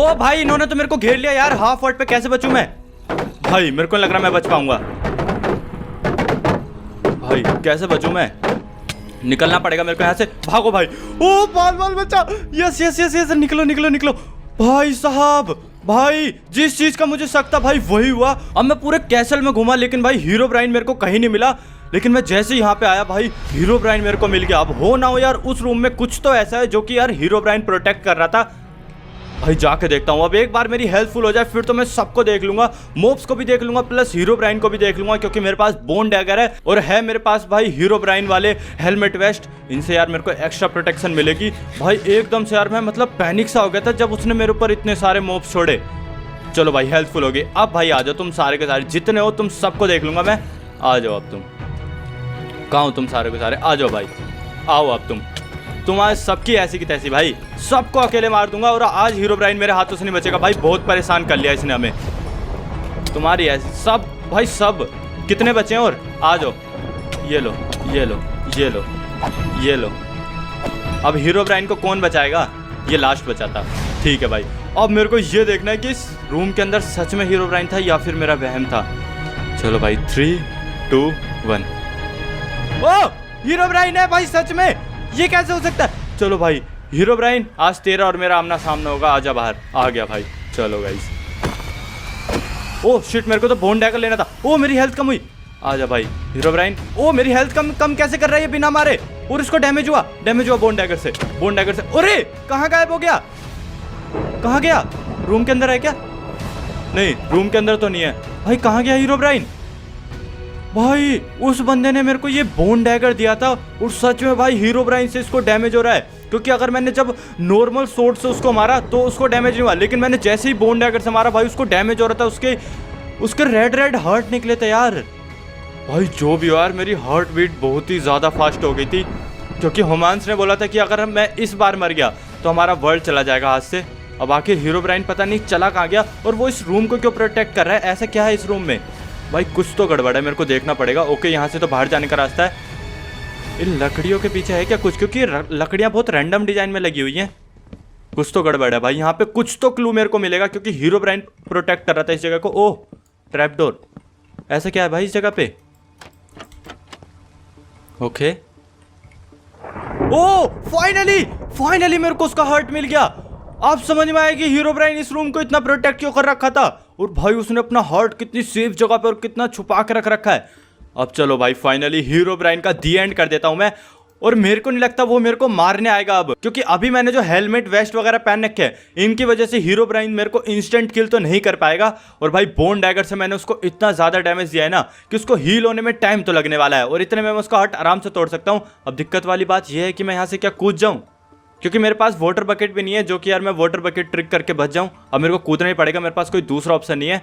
ओ भाई इन्होंने तो मेरे को घेर लिया यार, हाफ वर्ड पे कैसे बचूं मैं? भाई मेरे को लग रहा मैं बच पाऊंगा। भाई कैसे बचूं मैं? निकलना पड़ेगा मेरे को यहाँ से। भागो भाई। ओ बाल बाल बच्चा, यस यस यस यस, निकलो निकलो निकलो। भाई साहब, भाई जिस चीज का मुझे शक था भाई वही हुआ। अब मैं पूरे कैसल में घूमा लेकिन भाई हीरो ब्राइन मेरे को कहीं नहीं मिला। लेकिन मैं जैसे ही यहाँ पे आया भाई हीरो ब्राइन मेरे को मिल गया। अब हो ना हो यार उस रूम में कुछ तो ऐसा है जो कि यार हीरो ब्राइन प्रोटेक्ट कर रहा था। भाई जाके देखता हूँ। अब एक बार मेरी हेल्थ फुल हो जाए फिर तो मैं सबको देख लूंगा, मोब्स को भी देख लूंगा प्लस हीरो ब्राइन को भी देख लूंगा, क्योंकि मेरे पास बोन डैगर है और है मेरे पास भाई हीरो ब्राइन वाले हेलमेट वेस्ट। इनसे यार मेरे को एक्स्ट्रा प्रोटेक्शन मिलेगी। भाई एकदम से यार मैं मतलब पैनिक सा हो गया था जब उसने मेरे ऊपर इतने सारे मोब्स छोड़े। चलो भाई हेल्थ फुल हो गई। अब भाई आ जाओ तुम सारे के सारे, जितने हो तुम सबको देख लूंगा मैं। आ जाओ अब तुम, कहाँ हो तुम सारे के सारे? आ जाओ भाई, आओ अब तुम आज सबकी ऐसी की तैसी भाई, सबको अकेले मार दूंगा। और आज हीरो ब्राइन मेरे हाथों से नहीं बचेगा भाई, बहुत परेशान कर लिया इसने हमें। तुम्हारी ऐसी सब भाई सब। कितने बचे हैं? और आ जाओ, ये लो ये लो ये लो ये लो। अब हीरो ब्राइन को कौन बचाएगा? ये लास्ट बचा था। ठीक है भाई, अब मेरे को ये देखना है कि इस रूम के अंदर सच में हीरो ब्राइन था या फिर मेरा वहम था। चलो भाई 3 2 1। ओ हीरो ब्राइन है भाई सच में, ये कैसे हो सकता है? चलो भाई हीरो ब्राइन आज तेरा और मेरा आमना सामना होगा। आजा बाहर। आ गया भाई। चलो गाइस। ओ शिट, मेरे को तो बोन डैगर लेना था। ओ मेरी हेल्थ कम हुई। आजा भाई हीरो ब्राइन। ओ मेरी हेल्थ कम कैसे कर रहा है ये बिना मारे? और इसको डैमेज हुआ बोन डैगर से। अरे कहाँ गायब हो गया? कहाँ गया? रूम के अंदर है क्या? नहीं रूम के अंदर तो नहीं है भाई। कहाँ गया हीरो ब्राइन? भाई उस बंदे ने मेरे को ये बोन डैगर दिया था और सच में भाई हीरो ब्राइन से इसको डैमेज हो रहा है, क्योंकि अगर मैंने जब नॉर्मल सोर्ड से उसको मारा तो उसको डैमेज नहीं हुआ, लेकिन मैंने जैसे ही बोन डैगर से मारा भाई उसको डैमेज हो रहा था। उसके रेड हार्ट निकले थे यार। भाई जो भी हो यार, मेरी हार्ट बीट बहुत ही ज़्यादा फास्ट हो गई थी, क्योंकि हुमांस ने बोला था कि अगर मैं इस बार मर गया तो हमारा वर्ल्ड चला जाएगा हाथ से। अब आखिर हीरो ब्राइन पता नहीं चला कहाँ गया और वो इस रूम को क्यों प्रोटेक्ट कर रहा है? ऐसा क्या है इस रूम में? भाई कुछ तो गड़बड़ है, मेरे को देखना पड़ेगा। ओके यहाँ से तो बाहर जाने का रास्ता है। इन लकड़ियों के पीछे है क्या कुछ? क्योंकि लकड़ियाँ बहुत रैंडम डिजाइन में लगी हुई हैं। कुछ तो गड़बड़ है भाई, यहाँ पे कुछ तो क्लू मेरे को मिलेगा, क्योंकि हीरो ब्राइन प्रोटेक्ट कर रहा था इस जगह को। ओह ट्रैप डोर, ऐसा क्या है भाई इस जगह पे? ओके ओ फाइनली मेरे को उसका हार्ट मिल गया। आप समझ में आया कि हीरो ब्राइन इस रूम को इतना प्रोटेक्ट क्यों कर रखा था, और भाई उसने अपना हार्ट कितनी सेफ जगह पे और कितना छुपा के रख रखा है। अब चलो भाई फाइनली हीरो ब्राइन का दी एंड कर देता हूं मैं, और मेरे को नहीं लगता वो मेरे को मारने आएगा अब, क्योंकि अभी मैंने जो हेलमेट वेस्ट वगैरह पहन रखे हैं इनकी वजह से हीरो ब्राइन मेरे को इंस्टेंट किल तो नहीं कर पाएगा। और भाई बोन डैगर से मैंने उसको इतना ज्यादा डैमेज दिया है ना कि उसको हील होने में टाइम तो लगने वाला है, और इतने में मैं उसका हार्ट आराम से तोड़ सकता हूँ। अब दिक्कत वाली बात यह है कि मैं यहाँ से क्या कूद जाऊँ, क्योंकि मेरे पास वाटर बकेट भी नहीं है, जो कि यार मैं वाटर बकेट ट्रिक करके बच जाऊँ। अब मेरे को कूदना ही पड़ेगा, मेरे पास कोई दूसरा ऑप्शन नहीं है।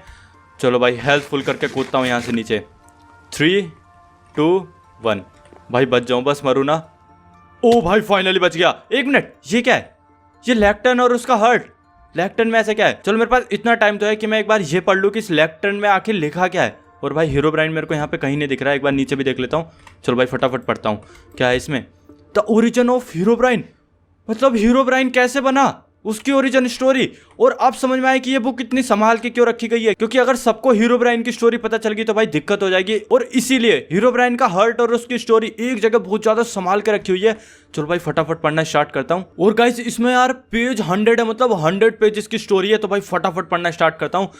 चलो भाई हेल्थ फुल करके कूदता हूँ यहाँ से नीचे। 3 2 1। भाई बच जाऊँ बस, मरू ना। ओ भाई फाइनली बच गया। एक मिनट, ये क्या है? ये लेक्टन और उसका हार्ट। लेक्टन में ऐसा क्या है? चलो मेरे पास इतना टाइम तो है कि मैं एक बार ये पढ़ लूँ कि इस लेक्टन में आखिर लिखा क्या है। और भाई हीरो ब्राइन मेरे को यहाँ पे कहीं नहीं दिख रहा है, एक बार नीचे भी देख लेता हूँ। चलो भाई फटाफट पढ़ता हूँ क्या है इसमें। The origin of Herobrine, मतलब हीरो ब्राइन कैसे बना, उसकी ओरिजिन स्टोरी। और अब समझ में आया कि ये बुक इतनी संभाल के क्यों रखी गई है, क्योंकि अगर सबको हीरो ब्राइन की स्टोरी पता चल गई तो भाई दिक्कत हो जाएगी, और इसीलिए हीरो ब्राइन का हार्ट और उसकी स्टोरी एक जगह बहुत ज्यादा संभाल के रखी हुई है। चलो भाई फटाफट पढ़ना स्टार्ट करता हूँ। और गाइस इसमें यार पेज 100 है, मतलब 100 पेजेस की स्टोरी है, तो भाई फटाफट पढ़ना स्टार्ट करता हूँ।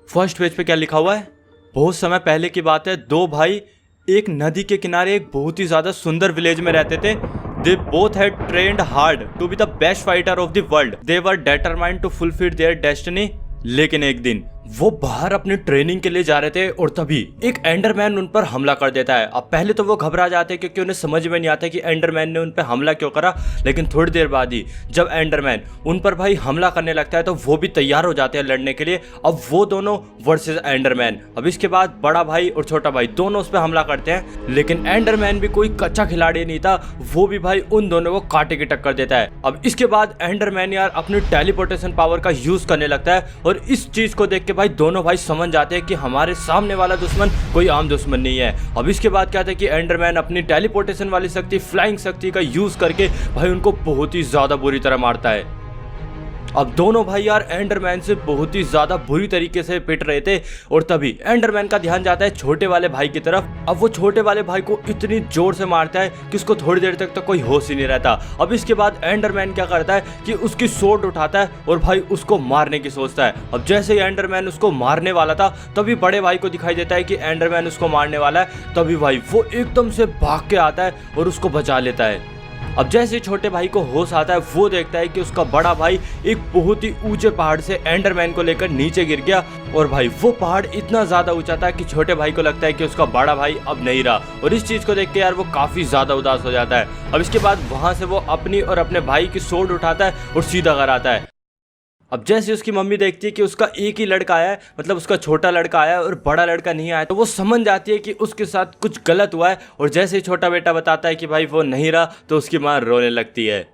फर्स्ट पेज पे क्या लिखा हुआ है? बहुत समय पहले की बात है, दो भाई एक नदी के किनारे एक बहुत ही ज्यादा सुंदर विलेज में रहते थे। They both had trained hard to be the best fighter of the world. They were determined to fulfill their destiny. लेकिन एक दिन वो बाहर अपनी ट्रेनिंग के लिए जा रहे थे और तभी एक एंडरमैन उन पर हमला कर देता है। अब पहले तो वो घबरा जाते हैं क्योंकि उन्हें समझ में नहीं आता कि एंडरमैन ने उन पर हमला क्यों करा, लेकिन थोड़ी देर बाद ही जब एंडरमैन उन पर भाई हमला करने लगता है तो वो भी तैयार हो जाते हैं लड़ने के लिए। अब वो दोनों वर्सेस एंडरमैन। अब इसके बाद बड़ा भाई और छोटा भाई दोनों उस पर हमला करते हैं, लेकिन एंडरमैन भी कोई कच्चा खिलाड़ी नहीं था, वो भी भाई उन दोनों को काटे की टक्कर देता है। अब इसके बाद एंडरमैन यार अपनी टेलीपोर्टेशन पावर का यूज करने लगता है, और इस चीज को देख के भाई दोनों भाई समझ जाते हैं कि हमारे सामने वाला दुश्मन कोई आम दुश्मन नहीं है। अब इसके बाद क्या था कि एंडरमैन अपनी टेलीपोर्टेशन वाली शक्ति, फ्लाइंग शक्ति का यूज करके भाई उनको बहुत ही ज्यादा बुरी तरह मारता है। अब दोनों भाई यार एंडरमैन से बहुत ही ज्यादा बुरी तरीके से पिट रहे थे और तभी एंडरमैन का ध्यान जाता है छोटे वाले भाई की तरफ। अब वो छोटे वाले भाई को इतनी जोर से मारता है कि उसको थोड़ी देर तक तो कोई होश ही नहीं रहता। अब इसके बाद एंडरमैन क्या करता है कि उसकी स्वॉर्ड उठाता है और भाई उसको मारने की सोचता है। अब जैसे ही एंडरमैन उसको मारने वाला था तभी बड़े भाई को दिखाई देता है कि एंडरमैन उसको मारने वाला है। तभी भाई वो एकदम से भाग के आता है और उसको बचा लेता है। अब जैसे छोटे भाई को होश आता है वो देखता है कि उसका बड़ा भाई एक बहुत ही ऊंचे पहाड़ से एंडरमैन को लेकर नीचे गिर गया और भाई वो पहाड़ इतना ज्यादा ऊंचा था कि छोटे भाई को लगता है कि उसका बड़ा भाई अब नहीं रहा और इस चीज को देख के यार वो काफी ज्यादा उदास हो जाता है। अब इसके बाद वहां से वो अपनी और अपने भाई की स्वॉर्ड उठाता है और सीधा घर आता है। अब जैसे उसकी मम्मी देखती है कि उसका एक ही लड़का आया है, मतलब उसका छोटा लड़का आया है और बड़ा लड़का नहीं आया, तो वो समझ जाती है कि उसके साथ कुछ गलत हुआ है। और जैसे ही छोटा बेटा बताता है कि भाई वो नहीं रहा तो उसकी माँ रोने लगती है।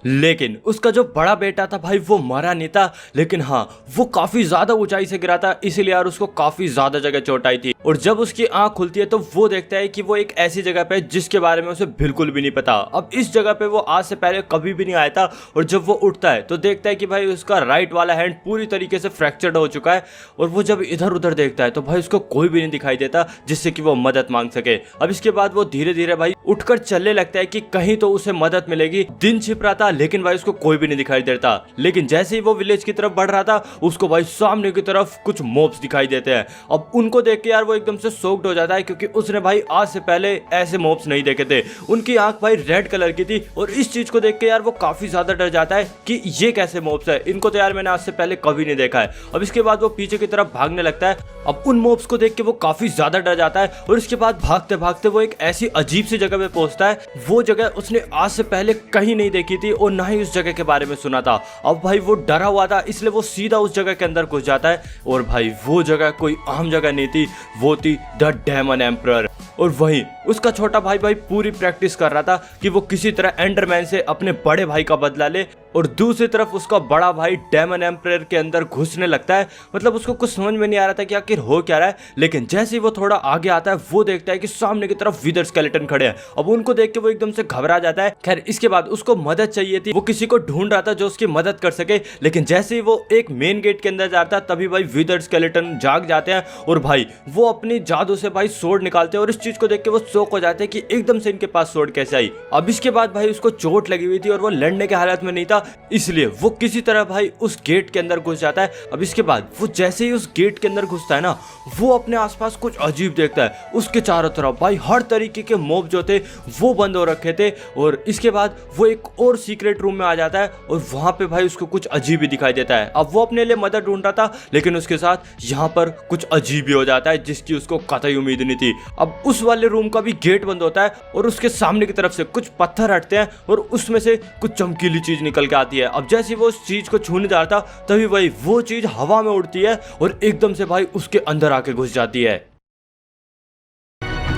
लेकिन उसका जो बड़ा बेटा था भाई वो मरा नहीं था, लेकिन हाँ वो काफी ज्यादा ऊंचाई से गिरा था, इसीलिए यार उसको काफी ज्यादा जगह चोट आई थी। और जब उसकी आंख खुलती है तो वो देखता है कि वो एक ऐसी जगह पे जिसके बारे में उसे बिल्कुल भी नहीं पता। अब इस जगह पे वो आज से पहले कभी भी नहीं आया था और जब वो उठता है तो देखता है कि भाई उसका राइट वाला हैंड पूरी तरीके से फ्रैक्चर्ड हो चुका है। और वो जब इधर उधर देखता है तो भाई उसको कोई भी नहीं दिखाई देता जिससे कि वो मदद मांग सके। अब इसके बाद वो धीरे धीरे भाई उठकर चलने लगता है कि कहीं तो उसे मदद मिलेगी। दिन छिप रहा था लेकिन भाई उसको कोई भी नहीं दिखाई देता। लेकिन जैसे ही वो विलेज की तरफ बढ़ रहा था उसको भाई सामने की तरफ कुछ मॉब्स दिखाई देते हैं। अब उनको देख के यार वो एकदम से शॉक्ड हो जाता है क्योंकि उसने भाई आज से पहले ऐसे मॉब्स नहीं देखे थे। उनकी आंख भाई रेड कलर की थी और इस चीज को देख के यार वो काफी ज्यादा डर जाता है कि ये कैसे मॉब्स है, इनको तो यार मैंने आज से पहले कभी नहीं देखा है। अब इसके बाद वो पीछे की तरफ भागने लगता है। अब उन मॉब्स को देख के वो काफी ज्यादा डर जाता है और इसके बाद भागते भागते वो एक ऐसी अजीब सी जगह पे पहुंचता है। वो जगह उसने आज से पहले कहीं नहीं देखी थी और ना ही उस जगह के बारे में सुना था। अब भाई वो डरा हुआ था इसलिए वो सीधा उस जगह के अंदर घुस जाता है और भाई वो जगह कोई आम जगह नहीं थी, वो थी द डेमन एम्परर। और वहीं उसका छोटा भाई पूरी प्रैक्टिस कर रहा था कि वो किसी तरह एंडरमैन से अपने बड़े भाई का बदला ले। और दूसरी तरफ उसका बड़ा भाई डेमन एम्परर के अंदर घुसने लगता है। मतलब उसको कुछ समझ में नहीं आ रहा था कि आखिर हो क्या रहा है, लेकिन जैसे ही वो थोड़ा आगे आता है वो देखता है कि सामने की तरफ विदर स्केलेटन खड़े हैं। अब उनको देख के वो एकदम से घबरा जाता है। खैर इसके बाद उसको मदद चाहिए थी, वो किसी को ढूंढ रहा था जो उसकी मदद कर सके। लेकिन जैसे ही वो एक मेन गेट के अंदर जाता है तभी भाई विदर स्केलेटन जाग जाते हैं और भाई वो अपनी जादू से भाई स्वॉर्ड निकालते हैं। और इस चीज को देख के वो शॉक हो जाते हैं कि एकदम से इनके पास स्वॉर्ड कैसे आई। अब इसके बाद भाई उसको चोट लगी हुई थी और वो लड़ने के हालत में नहीं था, इसलिए वो किसी तरह भाई उस गेट के अंदर घुस जाता है। अब इसके बाद वो जैसे ही उस गेट के अंदर घुसता है ना, वो अपने आसपास कुछ अजीब देखता है। उसके चारों तरफ भाई हर तरीके के मॉब जो थे वो बंद हो रखे थे। और इसके बाद वो एक और सीक्रेट रूम में आ जाता है और वहां पे भाई उसको कुछ अजीब ही दिखाई देता है। अब वो अपने लिए मदद ढूंढ रहा था लेकिन उसके साथ यहाँ पर कुछ अजीब ही हो जाता है जिसकी उसको कतई उम्मीद नहीं थी। अब उस वाले रूम का भी गेट बंद होता है और उसके सामने की तरफ से कुछ पत्थर हटते हैं और उसमें से कुछ चमकीली चीज निकल के आती है। अब जैसे वो उस चीज को छूने जा रहा था तभी भाई वो चीज हवा में उड़ती है और एकदम से भाई उसके अंदर आके घुस जाती है।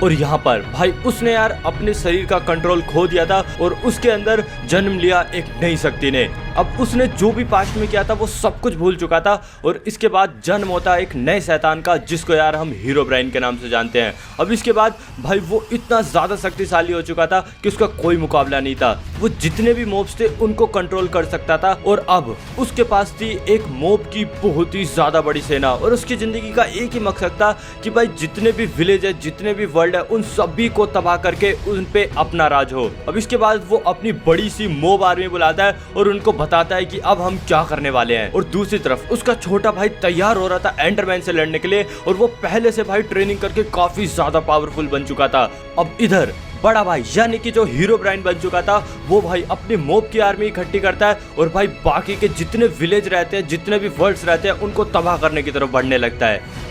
और यहाँ पर भाई उसने यार अपने शरीर का कंट्रोल खो दिया था और उसके अंदर जन्म लिया एक नई शक्ति ने। अब उसने जो भी पास्ट में किया था वो सब कुछ भूल चुका था और इसके बाद जन्म होता है एक नए शैतान का जिसको यार हम हीरोब्राइन के नाम से जानते हैं। अब इसके बाद भाई वो इतना ज़्यादा शक्तिशाली हो चुका था कि उसका कोई मुकाबला नहीं था। वो जितने भी मॉब्स थे उनको कंट्रोल कर सकता था और अब उसके पास थी एक मॉब की बहुत ही ज़्यादा बड़ी सेना। और उसकी ज़िंदगी का एक ही मकसद था कि भाई जितने भी विलेज है, जितने भी वर्ल्ड है, उन सभी को तबाह करके उन पे अपना राज हो। अब इसके बाद वो अपनी बड़ी सी मॉब आर्मी बुलाता है और उनको बताता है कि अब हम क्या करने वाले हैं। और दूसरी तरफ उसका छोटा भाई तैयार हो रहा था एंडरमैन से लड़ने के लिए और वो पहले से भाई ट्रेनिंग करके काफी ज्यादा पावरफुल बन चुका था। अब इधर बड़ा भाई यानी कि जो हीरोब्राइन बन चुका था वो भाई अपनी मॉब की आर्मी इकट्ठी करता है और भाई बाकी के जितने विलेज रहते हैं, जितने भी वर्ल्ड्स रहते हैं, उनको तबाह करने की तरफ बढ़ने लगता है।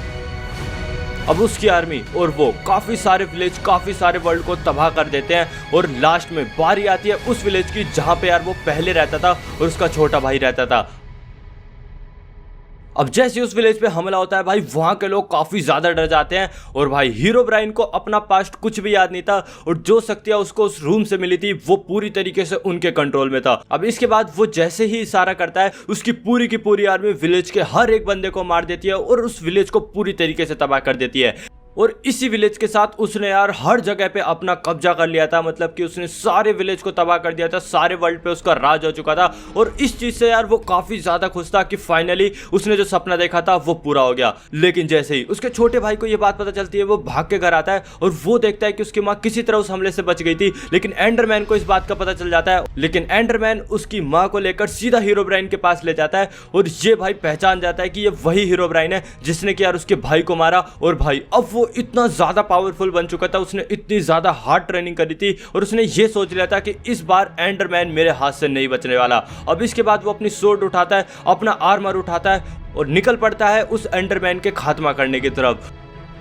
अब उसकी आर्मी और वो काफी सारे विलेज, काफी सारे वर्ल्ड को तबाह कर देते हैं और लास्ट में बारी आती है उस विलेज की जहां पे यार वो पहले रहता था और उसका छोटा भाई रहता था। अब जैसे उस विलेज पे हमला होता है भाई वहां के लोग काफी ज्यादा डर जाते हैं और भाई हीरोब्राइन को अपना पास्ट कुछ भी याद नहीं था और जो शक्तियां उसको उस रूम से मिली थी वो पूरी तरीके से उनके कंट्रोल में था। अब इसके बाद वो जैसे ही इशारा करता है उसकी पूरी की पूरी आर्मी विलेज के हर एक बंदे को मार देती है और उस विलेज को पूरी तरीके से तबाह कर देती है। और इसी विलेज के साथ उसने यार हर जगह पे अपना कब्जा कर लिया था, मतलब कि उसने सारे विलेज को तबाह कर दिया था, सारे वर्ल्ड पे उसका राज हो चुका था। और इस चीज से यार वो काफी ज्यादा खुश था कि फाइनली उसने जो सपना देखा था वो पूरा हो गया। लेकिन जैसे ही उसके छोटे भाई को ये बात पता चलती है, वो भाग के घर आता है और वो देखता है कि उसकी माँ किसी तरह उस हमले से बच गई थी। लेकिन एंडरमैन को इस बात का पता चल जाता है, लेकिन एंडरमैन उसकी माँ को लेकर सीधा हीरोब्राइन के पास ले जाता है और ये भाई पहचान जाता है कि ये वही हीरोब्राइन है जिसने कि यार उसके भाई को मारा। और भाई अब वो इतना ज्यादा पावरफुल बन चुका था, उसने इतनी ज्यादा हार्ड ट्रेनिंग करी थी और उसने ये सोच लिया था कि इस बार एंडरमैन मेरे हाथ से नहीं बचने वाला। अब इसके बाद वो अपनी स्वॉर्ड उठाता है, अपना आर्मर उठाता है और निकल पड़ता है उस एंडरमैन के खात्मा करने की तरफ।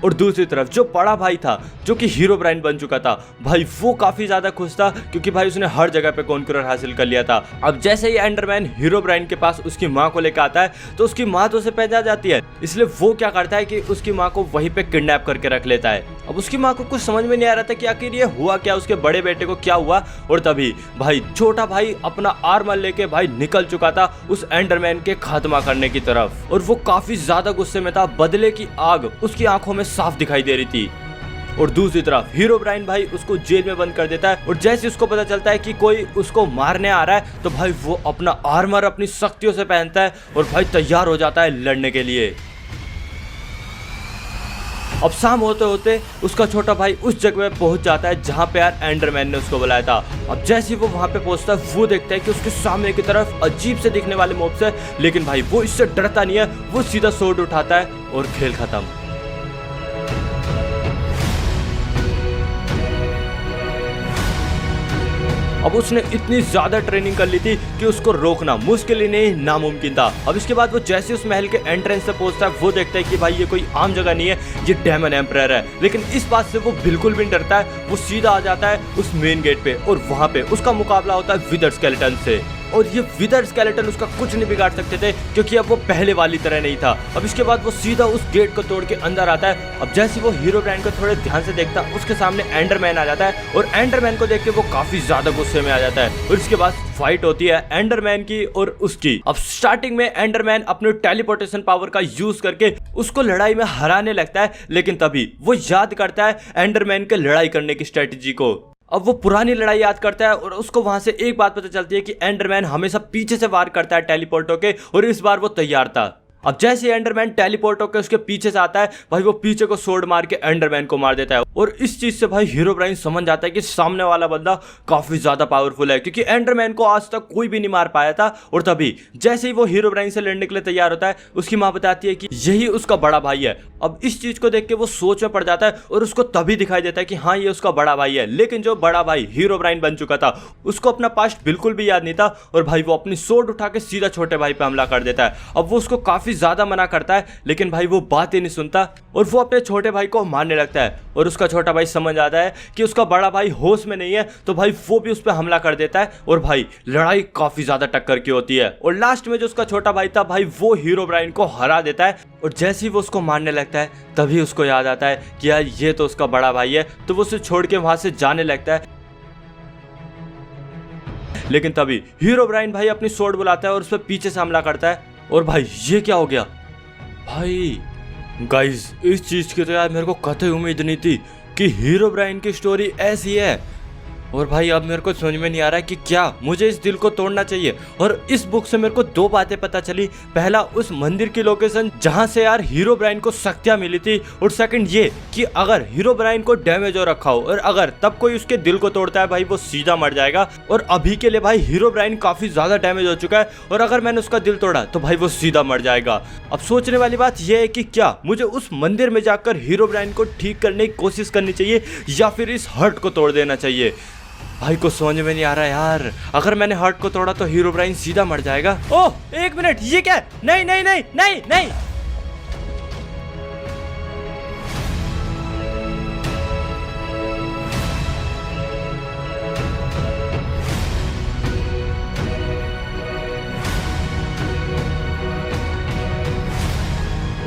और दूसरी तरफ जो बड़ा भाई था, जो कि हीरोब्राइन बन चुका था, भाई वो काफी ज्यादा खुश था क्योंकि भाई उसने हर जगह पे कॉन्करर हासिल कर लिया था। अब जैसे ही एंडरमैन हीरोब्राइन के पास उसकी माँ को लेकर आता है तो उसकी माँ तो उसे पहचान जाती है, इसलिए वो क्या करता है कि उसकी माँ को वहीं पे किडनैप करके रख लेता है। अब उसकी माँ को कुछ समझ में नहीं आ रहा था कि आखिर ये हुआ क्या, उसके बड़े बेटे को क्या हुआ। और तभी भाई छोटा भाई अपना आर्मर लेके भाई निकल चुका था उस एंडरमैन के खात्मा करने की तरफ और वो काफी ज्यादा गुस्से में था, बदले की आग उसकी आंखों में साफ दिखाई दे रही थी। और दूसरी तरफ हीरोब्राइन भाई उसको जेल में बंद कर देता है और जैसे उसको पता चलता है कि कोई उसको मारने आ रहा है तो भाई वो अपना आर्मर अपनी शक्तियों से पहनता है और भाई तैयार हो जाता है लड़ने के लिए। अब शाम होते होते उसका छोटा भाई उस जगह पे पहुंच जाता है जहां पे यार एंडरमैन ने उसको बुलाया था। अब जैसे ही वो वहां पे पहुंचता है वो देखता है कि उसके सामने की तरफ अजीब से दिखने वाले मॉब्स है, लेकिन भाई वो इससे डरता नहीं है, वो सीधा स्वॉर्ड उठाता है और खेल खत्म। अब उसने इतनी ज्यादा ट्रेनिंग कर ली थी कि उसको रोकना मुश्किल ही नहीं नामुमकिन था। अब इसके बाद वो जैसे उस महल के एंट्रेंस से पहुंचता है वो देखता है कि भाई ये कोई आम जगह नहीं है, ये डेमन एम्परर है। लेकिन इस बात से वो बिल्कुल भी नहीं डरता है, वो सीधा आ जाता है उस मेन गेट पे और वहां पे उसका मुकाबला होता है विदर स्केलेटन से। और ये विदर स्केलेटन उसका कुछ नहीं बिगाड़ सकते थे क्योंकि अब वो पहले वाली तरह नहीं था। अब इसके बाद वो सीधा उस गेट को तोड़ के अंदर आता है। अब जैसे वो हीरोब्राइन को थोड़े ध्यान से देखता है उसके सामने एंडरमैन आ जाता है और एंडरमैन को देख के वो काफी ज्यादा गुस्से में आ जाता है और इसके बाद फाइट होती है एंडरमैन की और उसकी। अब स्टार्टिंग में एंडरमैन अपने टेलीपोर्टेशन पावर का यूज करके उसको लड़ाई में हराने लगता है, लेकिन तभी वो याद करता है एंडरमैन के लड़ाई करने की स्ट्रेटेजी को। अब वो पुरानी लड़ाई याद करता है और उसको वहां से एक बात पता चलती है कि एंडरमैन हमेशा पीछे से वार करता है टेलीपोर्ट होके और इस बार वो तैयार था। अब जैसे एंडरमैन टेलीपोर्ट होकर उसके पीछे से आता है भाई वो पीछे को स्वॉर्ड मार के एंडरमैन को मार देता है और इस चीज से भाई हीरोब्राइन समझ जाता है कि सामने वाला बंदा काफी ज्यादा पावरफुल है क्योंकि एंडरमैन को आज तक कोई भी नहीं मार पाया था। और तभी जैसे ही वो हीरोब्राइन से लड़ने के लिए तैयार होता है उसकी माँ बताती है कि यही उसका बड़ा भाई है। अब इस चीज को देख के वो सोच में पड़ जाता है और उसको तभी दिखाई देता है कि हाँ ये उसका बड़ा भाई है। लेकिन जो बड़ा भाई हीरोब्राइन बन चुका था उसको अपना पास्ट बिल्कुल भी याद नहीं था और भाई वो अपनी स्वॉर्ड उठा के सीधा छोटे भाई पे हमला कर देता है। अब वो उसको काफी ज्यादा मना करता है लेकिन भाई वो बात ही नहीं सुनता और वो अपने छोटे भाई को मारने लगता है और उसका छोटा भाई समझ आता है कि उसका बड़ा भाई होश में नहीं है तो भाई वो भी उस पर हमला कर देता है और भाई लड़ाई काफी ज्यादा टक्कर की होती है। और लास्ट में जो उसका छोटा भाई था भाई वो हीरोब्राइन को हरा देता है और जैसे ही वो उसको मारने लगता है तभी उसको याद आता है कि यार ये तो उसका बड़ा भाई है, तो वो उसे छोड़ के वहां से जाने लगता है। लेकिन तभी हीरोब्राइन भाई अपनी स्वॉर्ड बुलाता है और उस पर पीछे से हमला करता है और भाई ये क्या हो गया भाई। गाइस इस चीज की तो यार मेरे को कतई उम्मीद नहीं थी कि हीरोब्राइन की स्टोरी ऐसी है। और भाई अब मेरे को समझ में नहीं आ रहा है कि क्या मुझे इस दिल को तोड़ना चाहिए। और इस बुक से मेरे को दो बातें पता चली, पहला उस मंदिर की लोकेशन जहां से यार हीरोब्राइन को शक्तियां मिली थी और सेकंड ये कि अगर हीरोब्राइन को डैमेज हो रखा हो और अगर तब कोई उसके दिल को तोड़ता है भाई वो सीधा मर जाएगा। और अभी के लिए भाई हीरोब्राइन काफी ज्यादा डैमेज हो चुका है और अगर मैंने उसका दिल तोड़ा तो भाई वो सीधा मर जाएगा। अब सोचने वाली बात यह है कि क्या मुझे उस मंदिर में जाकर हीरोब्राइन को ठीक करने की कोशिश करनी चाहिए या फिर इस हर्ट को तोड़ देना चाहिए। भाई को समझ में नहीं आ रहा यार, अगर मैंने हर्ट को तोड़ा तो हीरोब्राइन सीधा मर जाएगा। ओह एक मिनट, ये क्या? नहीं नहीं नहीं नहीं नहीं